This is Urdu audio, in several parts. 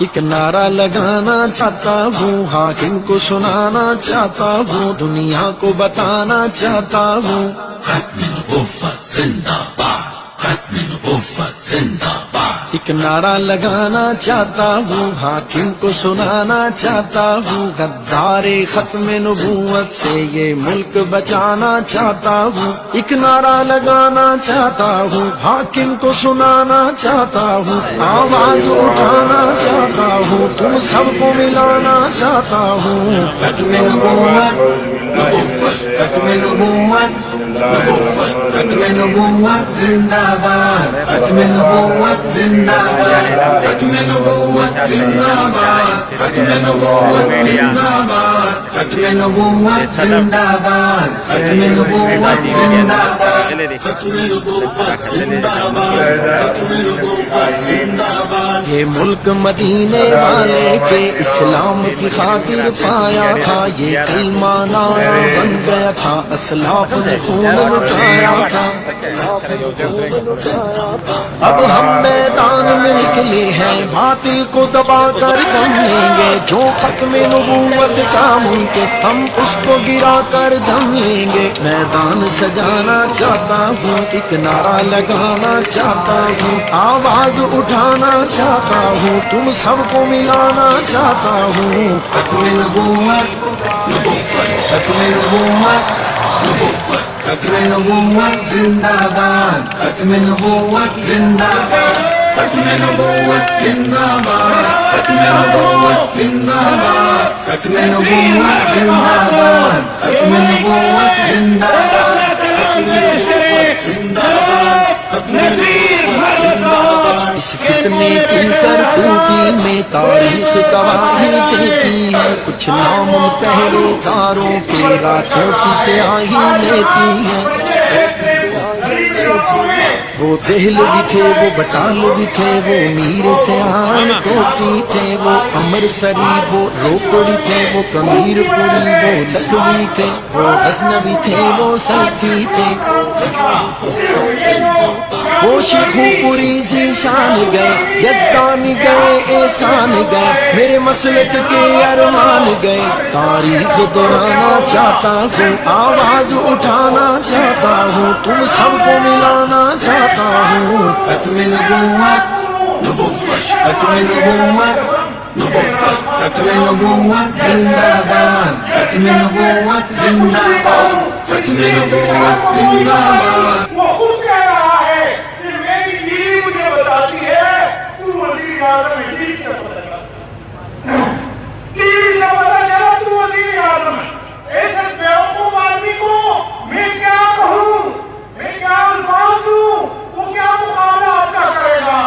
ایک نعرہ لگانا چاہتا ہوں، حاکم کو سنانا چاہتا ہوں، دنیا کو بتانا چاہتا ہوں، ختم نبوت زندہ باد، ختم نبوت زندہ باد۔ ایک نعرہ لگانا چاہتا ہوں، حاکم کو سنانا چاہتا ہوں، غدار ختم نبوت سے یہ ملک بچانا چاہتا ہوں، ایک نعرہ لگانا چاہتا ہوں، حاکم کو سنانا چاہتا ہوں، آواز اٹھانا چاہتا ہوں، تم سب کو ملانا چاہتا ہوں، ختم نبوت، ختم نبوت، ختم نبوت زندہ باد، ختم نبوت زندہ باد، ختم نبوت زندہ باد، ختم نبوت زندہ باد، ختم نبوت زندہ باد، ختم نبوت زندہ باد، ختم نبوت زندہ باد، ختم نبوت زندہ باد۔ یہ ملک مدینے والے کے اسلام کی خاطر پایا تھا، یہ کلمہ نعرہ بن گیا تھا، اسلاف نے خون لٹایا تھا، اب ہم میدان میں نکلے ہیں، باطل کو دبا کر دم لیں گے، جو ختم نبوت کا ممکن ہم اس کو گرا کر دم لیں گے، میدان سجانا چاہتا ہوں، ایک نعرہ لگانا چاہتا ہوں، آواز اٹھانا چاہتا ہوں، تم سب کو ملانا چاہتا ہوں، ختم نبوت، ختم نبوت، ختم نبوت زندہ باد، ختم نبوت زندہ باد، ختم نبوت زندہ باد، ختم نبوت زندہ باد، ختم نبوت زندہ باد، ختم نبوت زندہ باد، ختم نبوت زندہ باد، ختم نبوت زندہ باد۔ اس فتنے کی سرکوبی میں تاریخ گواہی دیتی ہے، کچھ نام پہرے داروں کے راتوں کی سیاہی لیتی ہے، وہ دہلوی تھے، وہ بٹالوی تھے، وہ میر سیان کوٹی تھے، وہ امرسری، وہ روپڑی تھے، وہ کمیر پوری، وہ لکھوی تھے، وہ غزنوی تھے، وہ سلفی تھے، وہ شیخو پوری ذیشان گئے، یزدانی گئے، احسان گئے، میرے مسلک کے ارمان گئے، تاریخ دہرانا چاہتا ہوں، آواز اٹھانا چاہتا ہوں، تم سب کو ملانا چاہتا ہوں، ختم نبوت، ختم نبوت، ختم نبوت زندہ باد، ختم نبوت زندہ باد، ختم نبوت زندہ باد۔ وہ خود کہہ رہا ہے کہ میری بیوی مجھے بتاتی ہے تو وزیر اعظم ہے، بیوی سے پتہ چلا، بیوی سے پتہ چلا تو وزیر اعظم ہے، ایسے بیوقوف آدمی کو میں کیا کہوں، میں کیا الفاظ دوں، وہ کیا مقابلہ آپ کا کرے گا؟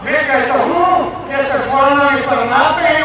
میں کہتا ہوں جیسے مولانا فرماتے ہیں